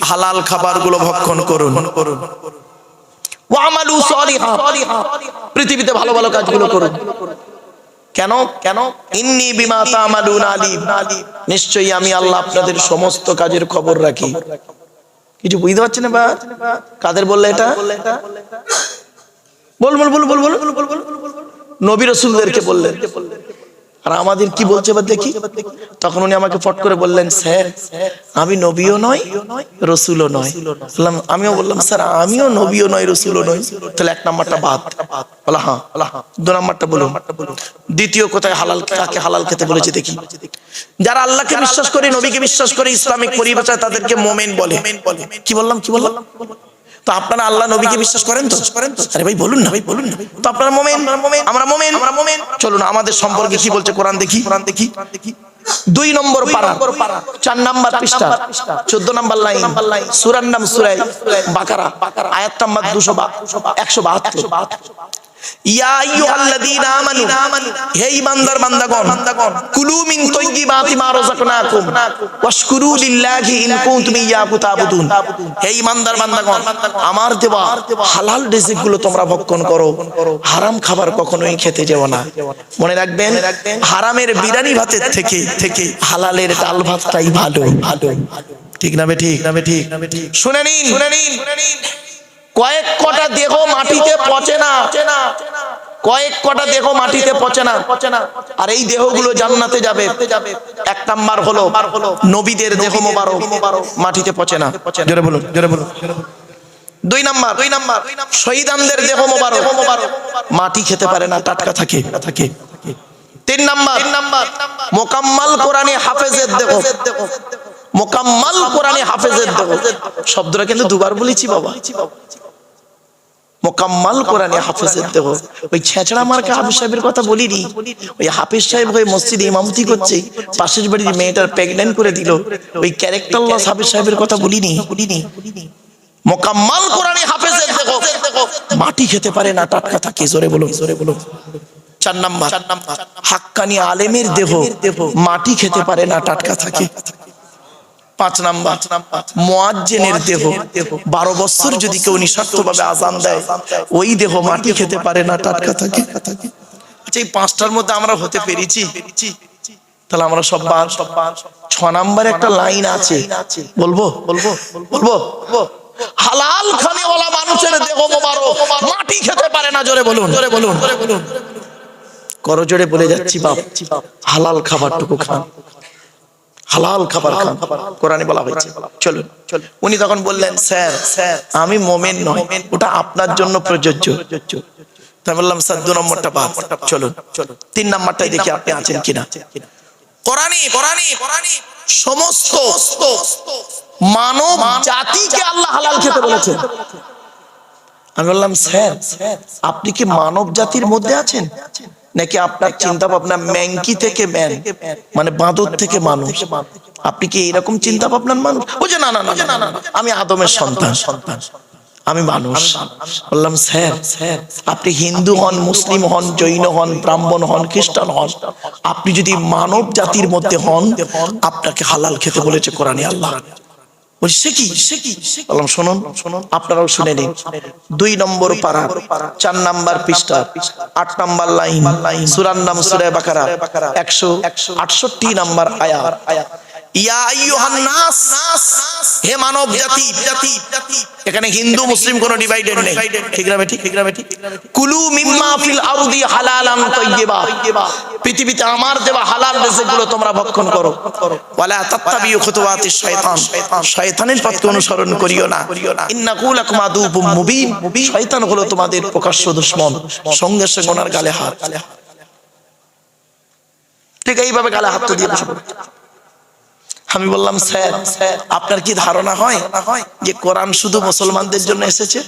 হালাল খাবারগুলো ভক্ষণ করুন, ওয়ামালু সলিহা পৃথিবীতে ভালো ভালো কাজগুলো করুন। কেন? ইন্নী বিমা তা'মালুনা আলিম, নিশ্চয়ই আমি আল্লাহ আপনাদের সমস্ত কাজের খবর রাখি। কিছু বুঝতে পারছেন না? কাদের বললে এটা? বল নবী রাসূলদেরকে বললেন। আর আমাদের কি বলছে এবার দেখি। তখন উনি আমাকে ফট করে বললেন, স্যার আমি নবীও নয় রাসূলও নয়। আমিও বললাম, স্যার আমিও নবীও নয় রাসূলও নয়। তাহলে 1 নাম্বারটা বাদ। বলা হ্যাঁ। 2 নাম্বারটা বলুন। দ্বিতীয় কোথায় হালাল, কাকে হালাল খেতে বলেছে দেখি। যারা আল্লাহকে বিশ্বাস করে, নবীকে বিশ্বাস করে, ইসলামিক পরিভাষায় তাদেরকে মুমিন বলে। কি বললাম? তো আপনারা আল্লাহ নবীকে বিশ্বাস করেন তো? আরে ভাই বলুন না। তো আপনারা মুমিন, আমরা মুমিন। চলুন আমাদের সম্পর্কে কি বলছে কোরআন দেখি। 2 নম্বর পারা 4 নাম্বার পৃষ্ঠা 14 নাম্বার লাইন, সূরার নাম সূরা বাকারা, আয়াত নাম্বার 172। ইয়া আইয়ুহাল্লাযীনা আমানু, হে ঈমানদার বান্দাগণ, কুলু মিন তাইয়্যিবাতি মা রাযাকনাকুম ওয়াশকুরু লিল্লাহি ইন কুনতুম ইয়্যাহু তা'বুদুন। হে ঈমানদার বান্দাগণ, আমার দেওয়া হালাল রিজিকগুলো তোমরা ভক্ষণ করো, হারাম খাবার কখনোই খেতে যেও না। মনে রাখবেন, হারামের বিরিয়ানি ভাতের থেকে হালালের ডাল ভাতটাই ভালো। ঠিক না ঠিক? শুনে নিন, কয়েক কটা দেহ মাটিতে পচে না, আর এই দেহগুলো জান্নাতে যাবে। 1 নাম্বার হলো নবীদের দেহ মোবারক মাটিতে পচে না। জোরে বলুন। 2 নাম্বার শহীদানদের দেহ মোবারক মাটি খেতে পারে না, টাটকা থাকে। 3 নাম্বার মোকাম্মাল কোরআনে হাফেজের দেহ, মোকাম্মাল কোরআনে হাফেজের দেহ। শব্দটা কিন্তু দুবার বলেছি বাবা। মোকাম্মাল কোরআনে হাফেজের দেহ। ওই ছেঁচড়া মার্কা হাফেজ সাহেবের কথা বলিনি। ওই হাফেজ সাহেব হয়ে মসজিদে ইমামতি করছে, পাশের বাড়ির মেয়েটার প্রেগন্যান্ট করে দিল, ওই ক্যারেক্টারলেস হাফেজ সাহেবের কথা বলিনি। মোকাম্মাল কোরআনে হাফেজের দেহ মাটি খেতে পারে না, টাটকা থাকে। জোরে বলো। 4 নাম্বার হাক্কানি আলেমের দেহ মাটি খেতে পারে না, টাটকা থাকে। 5 নাম্বার মুয়াজ্জিনের দেহ 12 বছর যদি কেউ নিঃস্বার্থভাবে আযান দেয় ওই দেহ মাটি খেতে পারে না, টাটকা থাকে। আচ্ছা, এই 5টার মধ্যে আমরা হতে পেরেছি? তাহলে আমরা সব 6 নাম্বারে একটা লাইন আছে, বলবো হালাল খানেওয়ালা মানুষের দেহ মোবারক মাটি খেতে পারে না। জোরে বলুন, করো জোরে বলে যাচ্ছি বাপ, হালাল খাবারটুকু খান, হালাল খাবার খান, কোরআনে বলা হয়েছে। চলুন, উনি তখন বললেন, স্যার আমি মুমিন নই, ওটা আপনার জন্য প্রযোজ্য। তাই বললাম, স্যার 2 নম্বরটা বাদ, চলুন 3 নাম্বারটাই দেখি আপনি আছেন কিনা। কোরআনে সমস্ত মানব জাতিকে আল্লাহ হালাল খেতে বলেছেন। আমি বললাম, স্যার আপনি কি মানব জাতির মধ্যে আছেন, নাকি আপনার চিন্তা ভাবনা ম্যাংকি থেকে ম্যান, মানে বাঁদর থেকে মানুষ? আপনি কি এরকম চিন্তা ভাবনার মানুষ? বুঝে না, আমি আদমের সন্তান, আমি মানুষ। বললাম, স্যার আপনি হিন্দু হন, মুসলিম হন, জৈন হন, ব্রাহ্মণ হন, খ্রিস্টান হন, আপনি যদি মানব জাতির মধ্যে হন, আপনাকে হালাল খেতে বলেছে কোরআনে আল্লাহ। সে কি? বললাম, শুনুন, আপনারাও শুনে নিন। 2 নম্বর পারা 4 নাম্বার পৃষ্ঠা 8 নাম্বার লাইন, সূরার নাম সূরা বাকারা 168 নাম্বার আয়াত। ইয়া আইয়ুহান নাস, হে মানব জাতি। এখানে হিন্দু মুসলিম কোনো ডিভাইডেড নেই, ঠিক না ঠিক? কুলু মিম্মা ফিল আরদি হালালান তাইয়্যিবা, পৃথিবীতে আমার দেওয়া হালাল রিজিকগুলো তোমরা ভক্ষণ করো। ওয়ালা তাত্তাবিউ খুতুওয়াতিশ শাইতান, শয়তানের পথকে অনুসরণ করিও না। ইন্নাহু লাকুম আদুউম মুবিন, শয়তান হলো তোমাদের প্রকাশ্য দুশমন। সঙ্গে সঙ্গে ওনার গালে হাত, ঠিক এইভাবে গালে হাত দিয়ে বসে পড়ে। আমি বললাম, স্যার আপনার কি ধারণা হয় যে কোরআন শুধু মুসলমানদের জন্য এসেছে?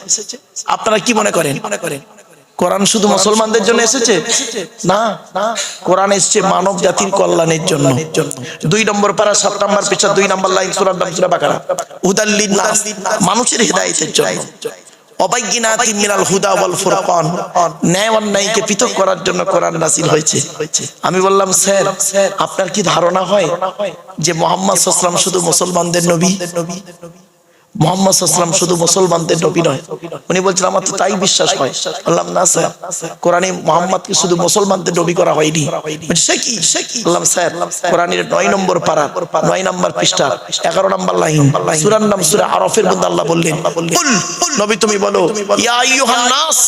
আপনারা কি মনে করেন কোরআন শুধু মুসলমানদের জন্য এসেছে? না, কোরআন এসেছে মানব জাতির কল্যাণের জন্য। 2 নম্বর পারা 7 নাম্বার পৃষ্ঠা 2 নাম্বার লাইন, সূরার নাম সূরা বাকারা। হুদাল লিন্নাস, মানুষের হিদায়াতের জন্য। অবাইয়িনাতিন মিনাল হুদা ওয়াল ফুরকান, ন্যায় অন্যায়কে পৃথক করার জন্য কোরআন নাযিল হয়েছে। আমি বললাম, স্যার আপনার কি ধারণা হয় যে মুহাম্মদ সাল্লাল্লাহু আলাইহি ওয়াসাল্লাম শুধু মুসলমানদের নবী? মুহাম্মদ সাল্লাল্লাহু আলাইহি ওয়াসাল্লাম শুধু মুসলমানদের নবী নয়। উনি বলছেন, আমার তো তাই বিশ্বাস হয়। বললাম, না স্যার, কোরআনে মুহাম্মদকে শুধু মুসলমানদের নবী করা হয়নি। সে কি? বললাম, স্যার কোরআনের 9 নম্বর পারা 9 নম্বর পৃষ্ঠা 11 নম্বর লাইন, সূরার নাম সূরা আরাফের মধ্যে আল্লাহ বললেন, কুল, নবী তুমি বলো, ইয়া আইয়ুহান নাস,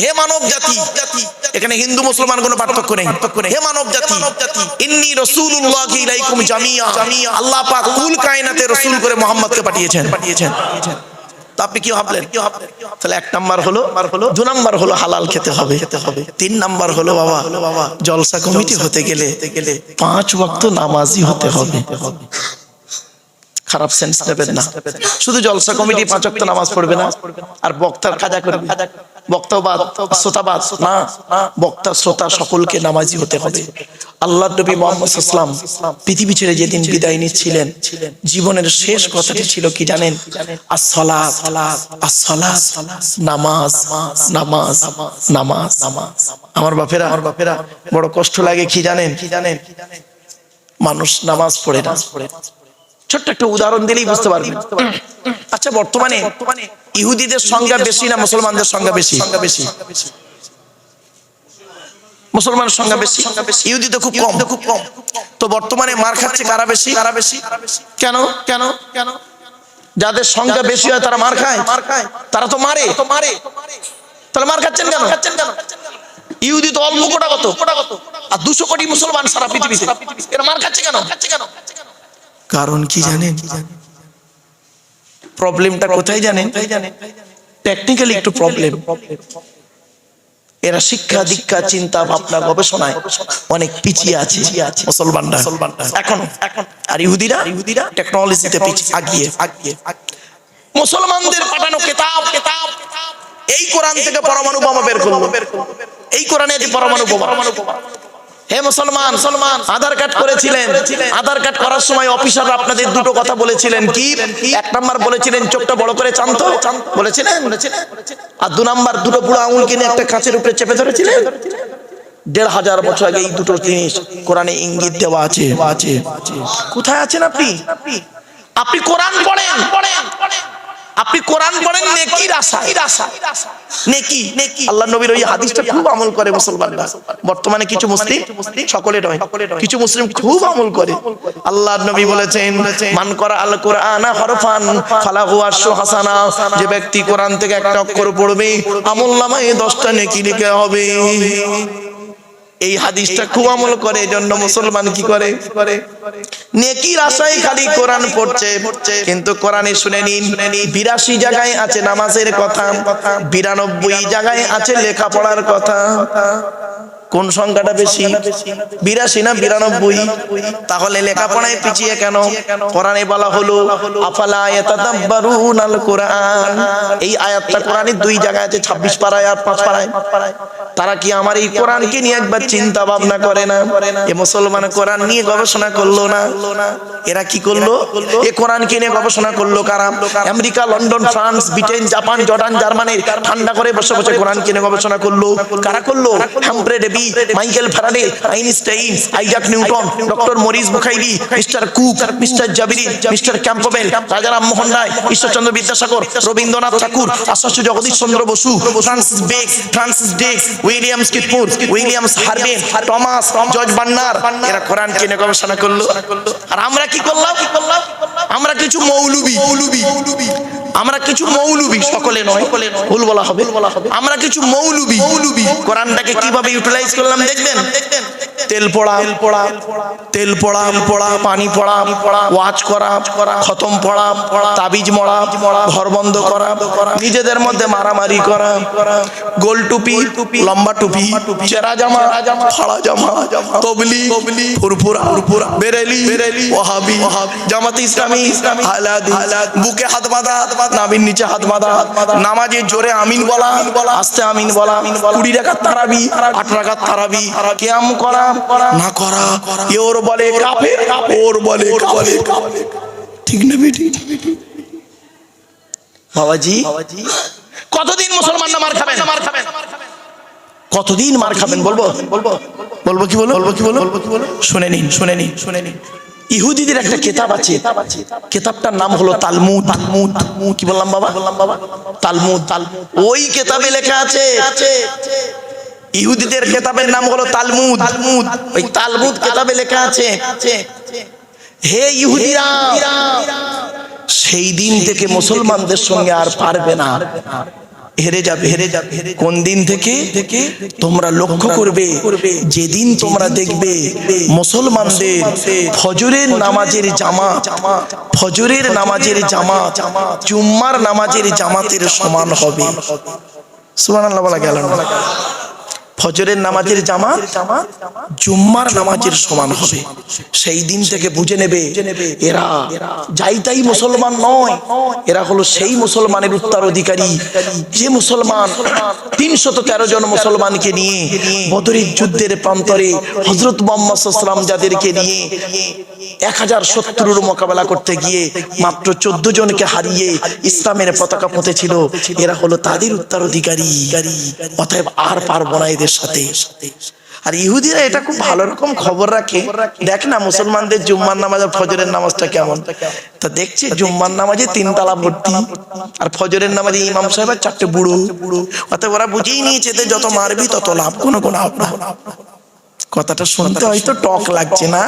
হে মানব জাতি। এখানে হিন্দু মুসলমান কোনো পার্থক্য নেই, হে মানব জাতি, ইন্নী রাসূলুল্লাহি ইলাইকুম জামিয়া, আল্লাহ পাক কুল কায়নাতে রাসূল করে মুহাম্মদকে পাঠিয়েছেন। তো আপনি কি ভাবলেন? তাহলে 1 নাম্বার হলো, 2 নাম্বার হলো হালাল খেতে হবে, 3 নাম্বার হলো বাবা জলসা কমিটি হতে গেলে 5 ওয়াক্ত নামাজি হতে হবে। খারাপ সেন্স নেবেন না, শুধু জলসা কমিটি 5 ওয়াক্ত নামাজ পড়বে না আর বক্তার কাজা করবে, বক্তাবাদ শ্রোতাবাদ না, বক্তা শ্রোতা সকলকে নামাজি হতে হবে। আল্লাহর নবী মুহাম্মদ সাল্লাল্লাহু আলাইহি ওয়াসাল্লাম পৃথিবী ছেড়ে যেদিন বিদায় নিচ্ছিলেন, জীবনের শেষ কথাটি ছিল কি জানেন? আসসালাত, আসসালাত, নামাজ, নামাজ, নামাজ। আমার বাপেরা বড় কষ্ট লাগে কি জানেন? মানুষ নামাজ পড়ে না। ছোট্ট একটা উদাহরণ দিলেই বুঝতে পারবেন। আচ্ছা, বর্তমানে ইহুদিদের সংখ্যা বেশি না মুসলমানদের সংখ্যা বেশি? মুসলমানের সংখ্যা বেশি, ইহুদি তো খুব কম। তো বর্তমানে মার খাচ্ছে কারা বেশি? কেন? যাদের সংখ্যা বেশি হয় তারা মার খায়, তারা তো মারে, তাহলে মার খাচ্ছেন কেন? ইহুদি তো অল্প কোটাগত, আর 200 কোটি মুসলমান সারা পৃথিবীতে, এরা মার খাচ্ছে কেন? কারণ কি জানেন? প্রবলেমটা কোথায় জানেন? টেকনিক্যালি একটু প্রবলেম। এরা শিক্ষা দীক্ষা চিন্তা ভাবনা গবেষণায় অনেক পিছিয়ে আছে মুসলমানরা এখন। আর ইহুদিরা টেকনোলজিতে আগিয়ে। মুসলমানদের পাঠানো কিতাব, এই কোরআন থেকে পরমাণু বোমা বের করলো, এই কোরআনে পরমাণু বোমা। হে মুসলমান, আধার কার্ড করেছিলেন, আধার কার্ড করার সময় অফিসাররা আপনাদের 2টো কথা বলেছিলেন কি? 1 নাম্বার বলেছিলেন চোখটা বড় করে চান তো, বলেছিলেন। আর 2 নাম্বার 2টো বুড়ো আঙুল কিনে একটা কাঁচের উপরে চেপে ধরেছিলেন। 1500 বছর আগে এই 2টো জিনিস কোরআনে ইঙ্গিত দেওয়া আছে। কোথায় আছেন আপনি? আপনি কোরআন পড়েন, আপনি কোরআন পড়েন নেকির আশায়, নেকি। আল্লাহর নবীর ওই হাদিসটা খুব আমল করে মুসলমানরা। বর্তমানে কিছু মুসলিম, সকলে নয়, কিছু মুসলিম খুব আমল করে। আল্লাহর নবী বলেছেন, মান করা আল কোরআন হরফান ফালাহু আশরু হাসানা, যে ব্যক্তি কোরআন থেকে একটা অক্ষর পড়বে আমলনামায় 10টা নেকি লিখা হবে। এই হাদিসটা খুব আমল করে, এজন্য মুসলমান কি করে, নেকির আশায় খালি কোরআন পড়ছে। কিন্তু কোরআনে শুনে নিন, 82 জায়গায় আছে নামাজের কথা, 92 জায়গায় আছে লেখাপড়ার কথা। কোন সংখ্যাটা বেশি, 82 না 92? তাহলে লেখাপড়ায় পিছিয়ে কেন? কোরআনে বলা হলো আফালা ইয়াতাদাব্বারুনাল কোরআন, এই আয়াতটা কোরআনের 2 জায়গায় আছে, 26 পারায় আর 5 পারায়। তারা কি আমার এই কোরআনকে নিয়ে একবার চিন্তা ভাবনা করে না? এ মুসলমান কোরআন নিয়ে গবেষণা করলো না? এরা কি করলো? এ কোরআনকে নিয়ে গবেষণা করলো কারা? America, London, France, Britain, Japan, Jordan, Germany ঠান্ডা করে বসে বসে কোরআনকে নিয়ে গবেষণা করলো। কারা করলো? Humphry Davy, Michael Faraday, Einstein, Isaac Newton, doctor Maurice Bucaille, mister Cook, mister জাবিরি, mister Campbell, Raja Rammohan Roy, Ishwarchandra Vidyasagar, Rabindranath Tagore, Acharya Jagadish Chandra Bose, Francis বেক, ফ্রান্সিস ডেক, উইলিয়াম স্কিটমোর, Williams Harvey, Thomas, George Bernard, এরা কোরআনকে নিয়ে গবেষণা করলো। আর আমরা কি করলাম? আমরা কিছু মৌলবি, আমরা কিছু মৌলবি, সকলে নয়, ভুল বলা হবে, আমরা কিছু মৌলবি কোরআনটাকে কিভাবে ইউটিলাইজ করলাম দেখবেন। তেল পড়া, পানি পড়া, ওয়াজ করা, খতম পড়া, তাবিজ মরা, ঘর বন্ধ করা, নিজেদের মধ্যে মারামারি করা, গোল টুপি, লম্বা টুপি, চেরা জামা, ফাড়া জামা, তবলি, ফুরফুরা, বেরেলি, ওয়াহাবি, জামাত ইসলামী, হালাদি, বুকে হাত বাঁধা, নাভির নিচে হাত বাঁধা, নামাজে জোরে আমিন বলা, আস্তে আমিন বলা, 20 রাকাত তারাবি, 8 রাকাত তারাবি, কিয়াম করা না করা, ওর বলে কাফের, ওর বলে কাফের। ঠিক না বেটি? বাবাজি, কতদিন মুসলমানরা মার খাবেন? কতদিন মার খাবেন? বলবো কি বলো? শুনে নিন। ইহুদিদের একটা কিতাব আছে, কিতাবটার নাম হলো তালমুদ। কি বললাম বাবা? তালমুদ। ওই কিতাবে লেখা আছে, ইহুদিদের কিতাবের নাম হলো তালমুদ। ওই তালমুদ কিতাবে লেখা আছে, হে ইহুদিরা, সেই দিন থেকে মুসলমানদের সঙ্গে আর পারবে না, হেরে যাবে। কোন দিন থেকে? তোমরা লক্ষ্য করবে, যেদিন তোমরা দেখবে মুসলমানদের ফজরের নামাজের জামাত জুম্মার নামাজের জামাতের সমান হবে। সুবহানাল্লাহ বলা গেল না? ফজরের নামাজের জামাত জুম্মার নামাজের সমান হবে। সেই দিন থেকে বুঝে নেবে এরা যাই তাই মুসলমান নয়, এরা হলো সেই মুসলমানের উত্তরাধিকারী, যে মুসলমান 313 জন মুসলমানকে নিয়ে বদরের যুদ্ধের প্রান্তরে হযরত মুহাম্মদ সাল্লাল্লাহু আলাইহি ওয়াসাল্লাম যাদেরকে নিয়ে 1000 শত্রুর মোকাবেলা করতে গিয়ে মাত্র 14 জনকে হারিয়ে ইসলামের পতাকা পুঁতেছিল, এরা হলো তাদের উত্তরাধিকারী। অতএব আর পারবো না এদের সাথে। আর ইহুদিরা এটা খুব ভালো রকম খবর রাখে, দেখ না মুসলমানদের জুম্মার নামাজ আর ফজরের নামাজটা কেমন। তা দেখছে জুম্মার নামাজে 3 তালা ভর্তি, আর ফজরের নামাজে ইমাম সাহেব আর 4টে বুড়ো। অতএব ওরা বুঝেই নিয়েছে যে যত মারবি তত লাভ, কোনো লাভ না। কথাটা শুনতে হয়তো টক লাগছে না,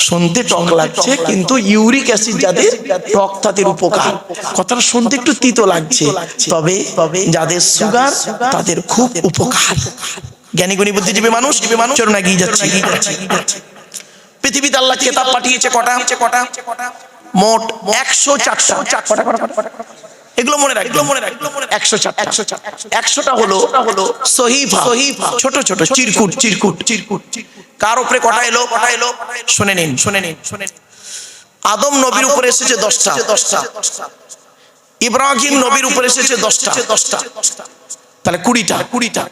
শুনতে টক লাগছে, কিন্তু ইউরিক অ্যাসিড যাদের টক তাদের উপকার। কথাটা শুনতে একটু তিতো লাগছে, তবে যাদের সুগার তাদের খুব উপকার। জ্ঞানী গুণী বুদ্ধিজীবী মানুষ চলুন এগিয়ে যাচ্ছে। পৃথিবীতে আল্লাহ কিতাব পাঠিয়েছে কটা? মোট 104টা। এগুলো মনে রাখ, 104টা। 100টা হলো সহিফা, ছোট ছোট চিরকুট। কার উপরে কটা এলো? শুনে নিন। আদম নবীর উপরে এসেছে 10টা, ইব্রাহিম নবীর উপরে এসেছে 10টা, তাহলে 20টা।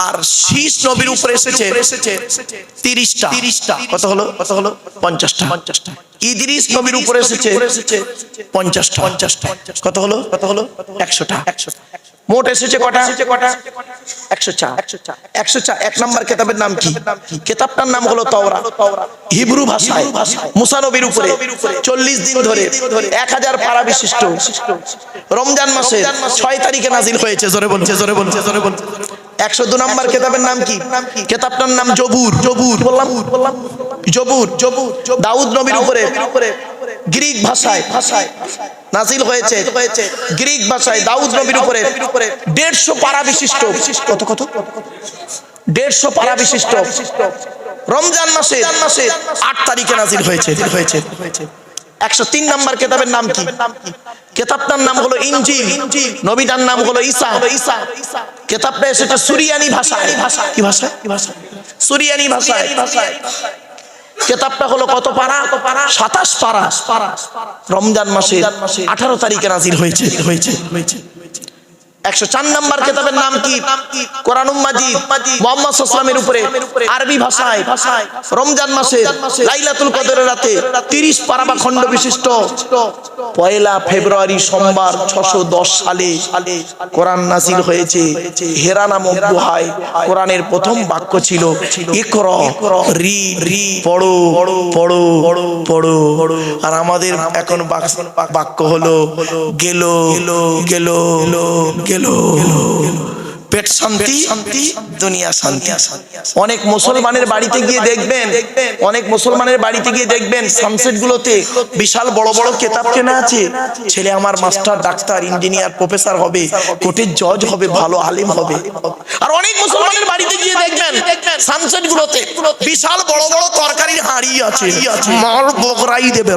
আর শীষ নবীর উপরে এসেছে 30টা। কত হলো? 50টা। ইদ্রিস নবীর উপরে এসেছে 50টা। কত হলো? 100টা। মোট এসেছে কটা? 104। 104। 1 নম্বর কিতাবের নাম কি? কিতাবটার নাম হলো তাওরাত। হিব্রু ভাষায় মুসা নবীর উপরে 40 দিন ধরে 1000 পারা বিশিষ্ট রমজান মাসের 6 তারিখে নাজিল হয়েছে। জোরে বলছে, জোরে বলছে, জোরে বলছে। 102 নম্বর কিতাবের নাম কি? কিতাবটার নাম জবুর। জবুর বললাম, জবুর। দাউদ নবীর উপরে গ্রিক ভাষায় নাজিল হয়েছে। গ্রিক ভাষায় দাউদ নবীর উপরে 150 পারা বিশিষ্ট, কত 150 পারা বিশিষ্ট রমজান মাসে 8 তারিখে নাজিল হয়েছে। 103 নম্বর কিতাবের নাম কি? কিতাবটার নাম হলো ইনজিল। নবীটার নাম হলো ঈসা। কিতাবটা এসেছে সুরিয়ানি ভাষায়। কি ভাষায়? সুরিয়ানি ভাষায়। কিতাবটা হলো কত পারা? 27 পারা। রমজান মাসে 18 তারিখে নাজিল হয়েছে। 104 নম্বর কিতাবের নাম কি? কোরআনুল মাজিদ। মুহাম্মদ সাল্লাল্লাহু আলাইহি ওয়াসাল্লামের উপরে আরবি ভাষায় রমজান মাসে লাইলাতুল কদরের রাতে 30 পারা বা খণ্ড বিশিষ্ট 1 ফেব্রুয়ারি সোমবার 610 সালে কোরআন নাজিল হয়েছে। হেরা নামক গুহায় কোরআনের প্রথম বাক্য ছিল ইকরা, রি, পড়ো পড়ো পড়ো। আর আমাদের এখন বাক্য হলো গেল গেল গেল। পেট শান্তি, দুনিয়া শান্তি। অনেক মুসলমানের বাড়িতে গিয়ে দেখবেন সানসেট গুলোতে বিশাল বড় বড় কিতাব কেনা আছে। ছেলে আমার মাস্টার, ডাক্তার, ইঞ্জিনিয়ার, প্রফেসর হবে, কোর্টের জজ হবে, ভালো আলেম হবে। আর অনেক মুসলমানের বাড়িতে গিয়ে দেখবেন সানসেট গুলোতে বিশাল বড় বড় তরকারির হাঁড়ি আছে, মাল বকরাই দেবে।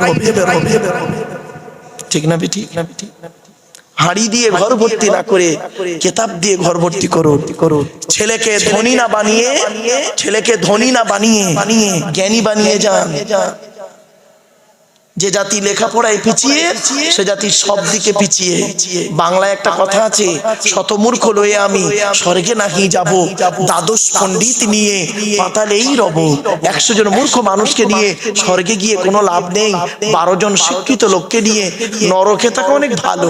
ঠিক না বেটি? হাড়ি দিয়ে ঘর ভর্তি না করে কিতাব দিয়ে ঘর ভর্তি করো। ছেলেকে ধনী না বানিয়ে জ্ঞানী বানিয়ে যান। যে জাতি লেখাপড়ায় পিছিয়ে সে জাতি সব দিকে পিছিয়ে। বাংলায় একটা কথা আছে, শতমূর্খ লয়ে আমি স্বর্গে নাহি যাব, দ্বাদশ পণ্ডিত নিয়ে পাতালেই রব। 100 জন মূর্খ মানুষকে নিয়ে স্বর্গে গিয়ে কোনো লাভ নেই। 12 জন শিক্ষিত লোককে নিয়ে নরকে থাকা অনেক ভালো।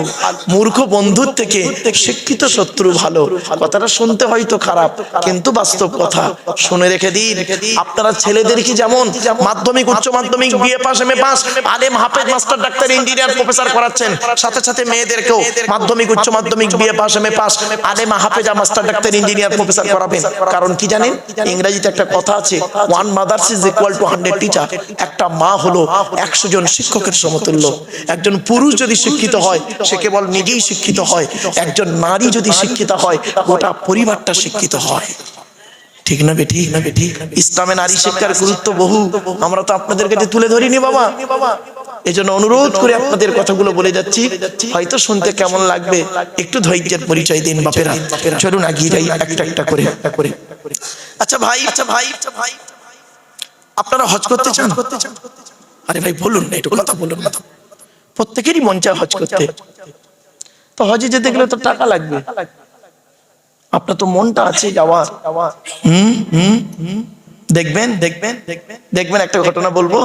মূর্খ বন্ধুর থেকে শিক্ষিত শত্রু ভালো। কথাটা শুনতে হয়তো খারাপ, কিন্তু বাস্তব কথা। শুনে রেখে দিন, আপনারা ছেলেদেরকে যেমন মাধ্যমিক, উচ্চ মাধ্যমিক, বিএ পাস, এমএ পাস, আলেম, হাফেজ, মাস্টার, ডাক্তার, ইঞ্জিনিয়ার, প্রফেসর করাচ্ছেন, সাথে সাথে মেয়েদেরকেও মাধ্যমিক, উচ্চ মাধ্যমিক, বিএ পাস, এমএ পাস, আলেম, হাফেজ, মাস্টার, ডাক্তার, ইঞ্জিনিয়ার, প্রফেসর করাবেন। কারণ কি জানেন? ইংরেজিতে একটা কথা আছে, 1 mother is equal to 100 teacher. একটা মা হলো 100 জন শিক্ষকের সমতুল্য। একজন পুরুষ যদি শিক্ষিত হয় সে কেবল নিজেই শিক্ষিত হয়, একজন নারী যদি শিক্ষিত হয় গোটা পরিবারটা শিক্ষিত হয়। ঠিক না বেটি? ইসলামে নারী শিক্ষার গুরুত্ব বহু, আমরা তো আপনাদের কাছে তুলে ধরিনি বাবা। এজন্য অনুরোধ করে আপনাদের কথাগুলো বলে যাচ্ছি, হয়তো শুনতে কেমন লাগবে, একটু ধৈর্যের পরিচয় দিন বাপেরা। চলুন আগিয়ে যাই একটা করে। আচ্ছা ভাই, আপনারা হজ করতে চান? আরে ভাই বলুন না, একটু কথা বলুন। প্রত্যেকেরই মন চায় হজ করতে। তো হজে যেতে গেলে তো টাকা লাগবে। আপনার তো মনটা আছে যাওয়ার। দেখবেন একটা ঘটনা বলবো,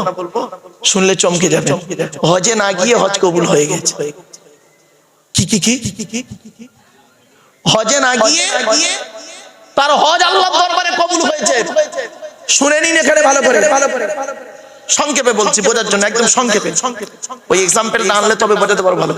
শুনলে চমকে যাবে। হজে না গিয়ে হজ কবুল হয়ে গেছে। কি হজে না গিয়ে তার হজ আল্লাহর দরবারে কবুল হয়েছে। শুনে নিন এখানে ভালো করে, সংক্ষেপে বলছি বোঝার জন্য, একদম সংক্ষেপে। ওই এক্সাম্পল না আনলে তবে বোঝাতে পারবো ভালো।